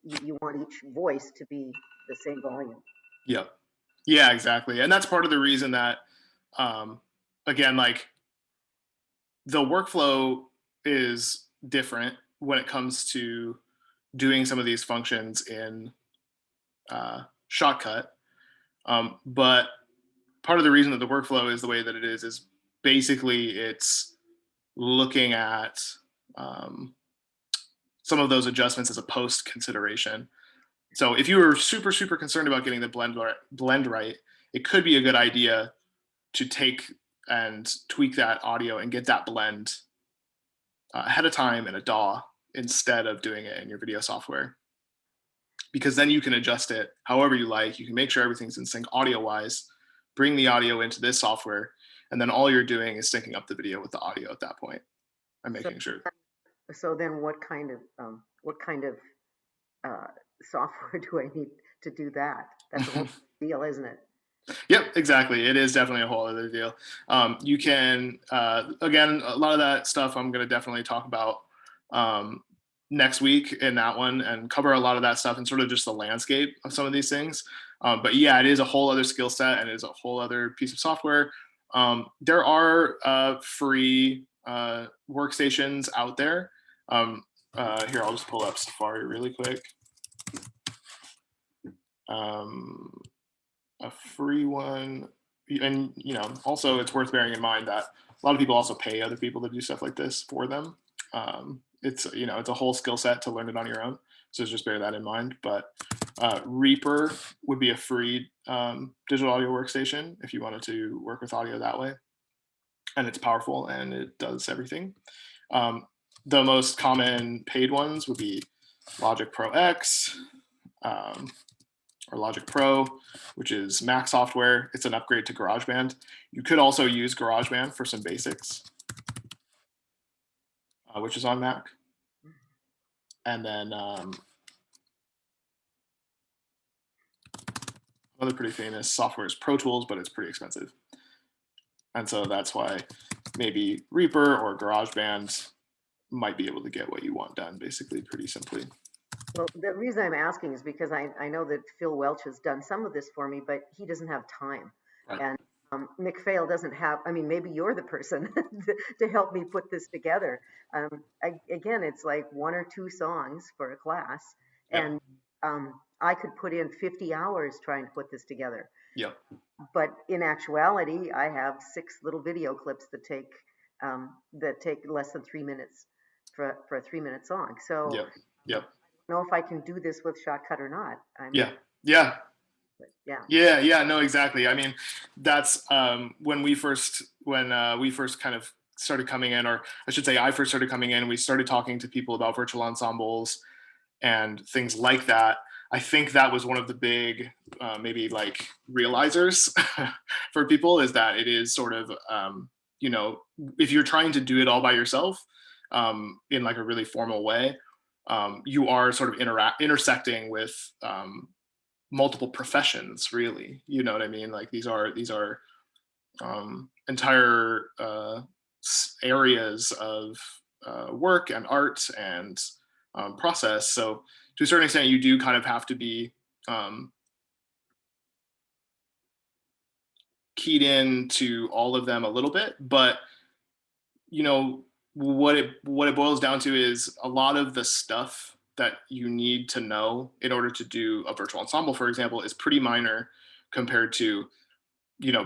You want each voice to be the same volume. Yep. Yeah, exactly. And that's part of the reason that, again, like, the workflow is different when it comes to doing some of these functions in ShotCut. But part of the reason that the workflow is the way that it is basically it's looking at some of those adjustments as a post consideration. So if you were super concerned about getting the blend right, it could be a good idea to take and tweak that audio and get that blend ahead of time in a DAW instead of doing it in your video software. Because then you can adjust it however you like. You can make sure everything's in sync audio wise, bring the audio into this software, and then all you're doing is syncing up the video with the audio at that point and making sure. So then what kind of software do I need to do that? That's a whole deal, isn't it? Yep, exactly. It is definitely a whole other deal. You can, again, a lot of that stuff I'm going to definitely talk about next week in that one and cover a lot of that stuff and sort of just the landscape of some of these things. But yeah, it is a whole other skill set and it is a whole other piece of software. There are free workstations out there. Here, I'll just pull up Safari really quick. A free one, and also it's worth bearing in mind that a lot of people also pay other people to do stuff like this for them. It's it's a whole skill set to learn it on your own, so just bear that in mind. But Reaper would be a free digital audio workstation if you wanted to work with audio that way, and it's powerful and it does everything. The most common paid ones would be Logic Pro X, or Logic Pro, which is Mac software. It's an upgrade to GarageBand. You could also use GarageBand for some basics, which is on Mac. And then another pretty famous software is Pro Tools, but it's pretty expensive. And so that's why maybe Reaper or GarageBand might be able to get what you want done basically pretty simply. Well, the reason I'm asking is because I know that Phil Welch has done some of this for me, but he doesn't have time. Right. And MacPhail doesn't have, I mean, maybe you're the person to help me put this together. Again, it's like 1 or 2 songs for a class. Yep. And I could put in 50 hours trying to put this together. Yep. But in actuality, I have 6 little video clips that take less than 3 minutes for a 3-minute song. So Yep. Yep. I don't know if I can do this with ShotCut or not. Yeah. No, exactly. I mean, that's when we first kind of started coming in, or I should say I first started coming in, we started talking to people about virtual ensembles and things like that. I think that was one of the big maybe like realizers for people, is that it is sort of if you're trying to do it all by yourself in like a really formal way, you are sort of intersecting with multiple professions, really. You know what I mean? Like these are entire areas of work and art and process. So to a certain extent, you do kind of have to be keyed in to all of them a little bit, but what it boils down to is a lot of the stuff that you need to know in order to do a virtual ensemble, for example, is pretty minor compared to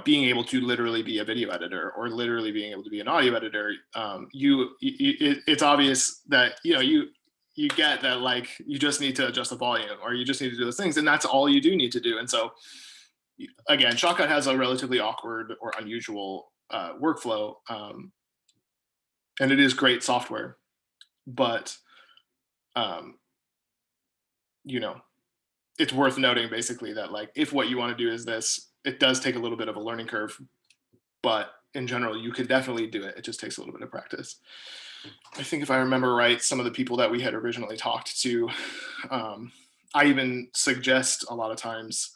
being able to literally be a video editor or literally being able to be an audio editor. It's obvious that you get that, like, you just need to adjust the volume or you just need to do those things, and that's all you do need to do. And so again, ShotCut has a relatively awkward or unusual workflow, and it is great software, but it's worth noting basically that, like, if what you want to do is this, it does take a little bit of a learning curve, but in general, you can definitely do it. It just takes a little bit of practice. I think if I remember right, some of the people that we had originally talked to, I even suggest a lot of times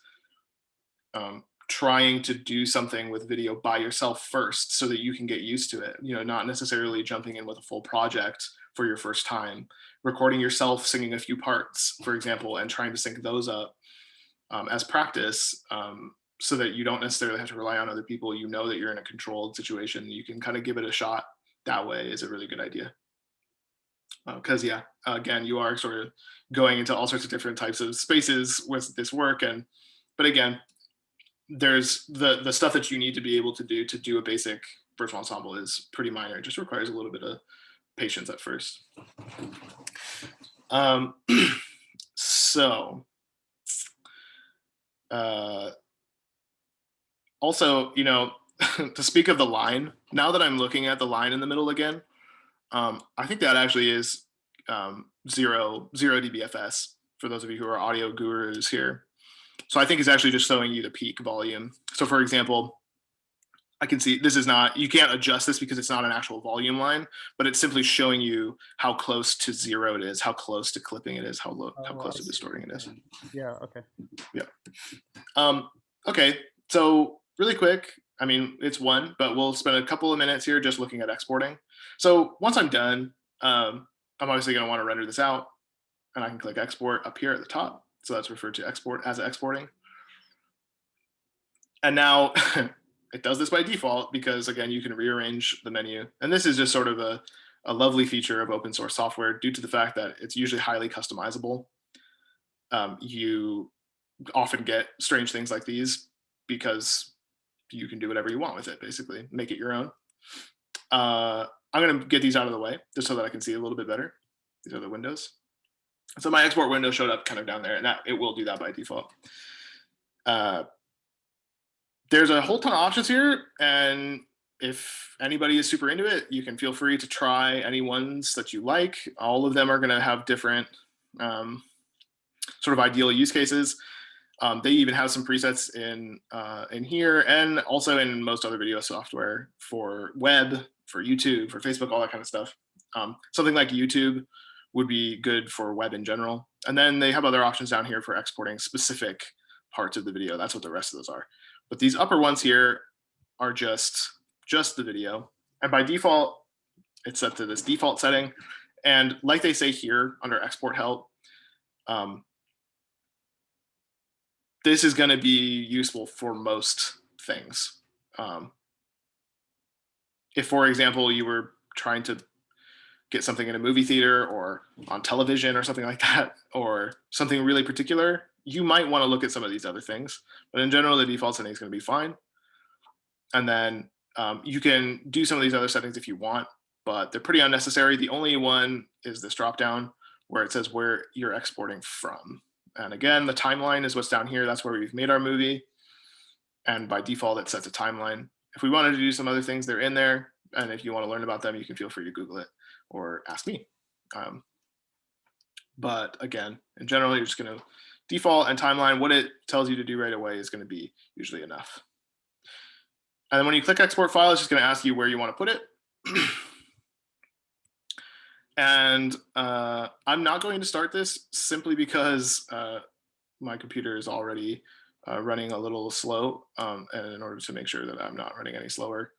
trying to do something with video by yourself first so that you can get used to it, not necessarily jumping in with a full project for your first time, recording yourself singing a few parts, for example, and trying to sync those up as practice, so that you don't necessarily have to rely on other people. That you're in a controlled situation. You can kind of give it a shot that way is a really good idea. Because again, you are sort of going into all sorts of different types of spaces with this work. But again, there's the stuff that you need to be able to do a basic virtual ensemble is pretty minor. It just requires a little bit of patience at first. So also, to speak of the line, now that I'm looking at the line in the middle again, I think that actually is zero dBFS for those of you who are audio gurus here. So I think it's actually just showing you the peak volume. So for example, I can see this is not, you can't adjust this because it's not an actual volume line, but it's simply showing you how close to zero it is, how close to clipping it is, how close to distorting it is. Yeah, okay. Yeah. Okay, so really quick, I mean, it's one, but we'll spend a couple of minutes here just looking at exporting. So once I'm done, I'm obviously going to want to render this out, and I can click export up here at the top. So that's referred to export as exporting. And now it does this by default because, again, you can rearrange the menu. And this is just sort of a lovely feature of open source software due to the fact that it's usually highly customizable. You often get strange things like these because you can do whatever you want with it, basically, make it your own. I'm going to get these out of the way just so that I can see a little bit better. These are the windows. So my export window showed up kind of down there, and that it will do that by default. There's a whole ton of options here, and if anybody is super into it, you can feel free to try any ones that you like. All of them are going to have different sort of ideal use cases. They even have some presets in here, and also in most other video software for web, for YouTube, for Facebook, all that kind of stuff. Something like YouTube would be good for web in general. And then they have other options down here for exporting specific parts of the video. That's what the rest of those are. But these upper ones here are just the video. And by default, it's set to this default setting. And like they say here under export help, this is going to be useful for most things. If, for example, you were trying to get something in a movie theater or on television or something like that, or something really particular, you might want to look at some of these other things. But in general, the default setting is going to be fine. And then you can do some of these other settings if you want, but they're pretty unnecessary. The only one is this dropdown where it says where you're exporting from. And again, the timeline is what's down here. That's where we've made our movie. And by default, it sets a timeline. If we wanted to do some other things, they're in there. And if you want to learn about them, you can feel free to Google it or ask me. But again, in general, you're just going to default and timeline. What it tells you to do right away is going to be usually enough. And then when you click export file, it's just going to ask you where you want to put it. And I'm not going to start this simply because my computer is already running a little slow. And in order to make sure that I'm not running any slower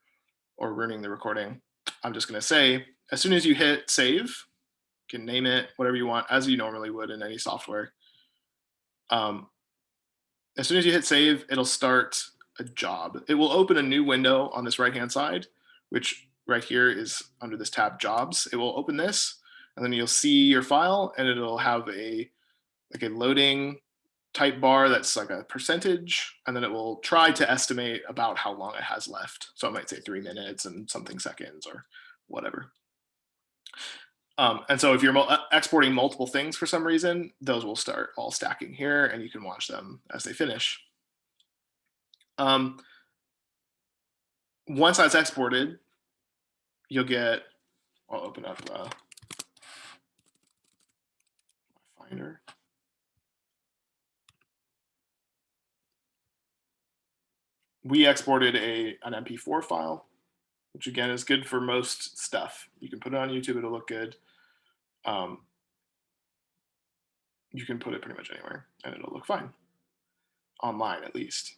or ruining the recording, I'm just going to say, as soon as you hit save, you can name it whatever you want, as you normally would in any software. As soon as you hit save, it'll start a job. It will open a new window on this right-hand side, which right here is under this tab jobs. It will open this, and then you'll see your file, and it'll have a loading type bar that's like a percentage, and then it will try to estimate about how long it has left. So it might say 3 minutes and something seconds or whatever. And so if you're exporting multiple things for some reason, those will start all stacking here, and you can watch them as they finish. Once that's exported, you'll get, I'll open up Finder. We exported an MP4 file, which again is good for most stuff. You can put it on YouTube, it'll look good. You can put it pretty much anywhere and it'll look fine, online at least.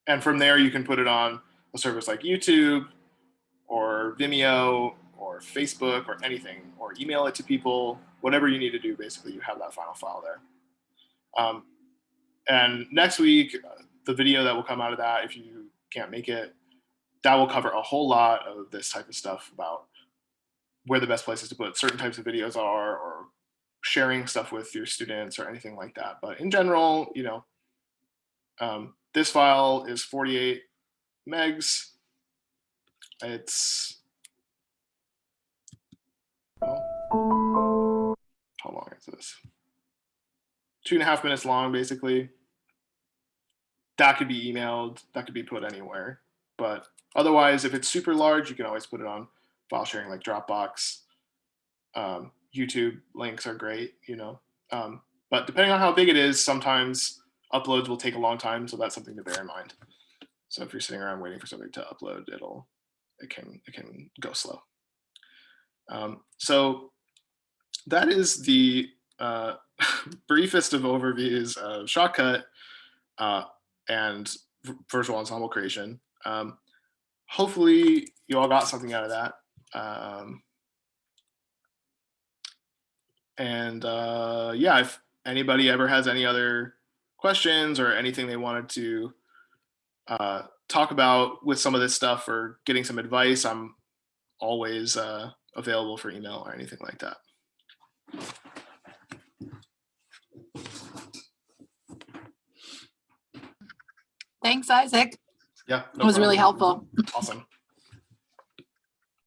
And from there, you can put it on a service like YouTube or Vimeo or Facebook or anything, or email it to people, whatever you need to do, basically, you have that final file there. And next week, the video that will come out of that, if you can't make it, that will cover a whole lot of this type of stuff about where the best places to put certain types of videos are, or sharing stuff with your students or anything like that. But in general, you know, this file is 48 megs. It's, well, how long is this? 2.5 minutes long, basically. that could be emailed, that could be put anywhere. But otherwise, if it's super large, you can always put it on file sharing like Dropbox. YouTube links are great, you know. But depending on how big it is, sometimes uploads will take a long time, so that's something to bear in mind. So if you're sitting around waiting for something to upload, it can go slow. So that is the briefest of overviews of ShotCut and virtual ensemble creation. Hopefully you all got something out of that. Yeah, if anybody ever has any other questions or anything they wanted to talk about with some of this stuff or getting some advice, I'm always available for email or anything like that. Thanks, Isaac. Yeah, It was really helpful. Awesome.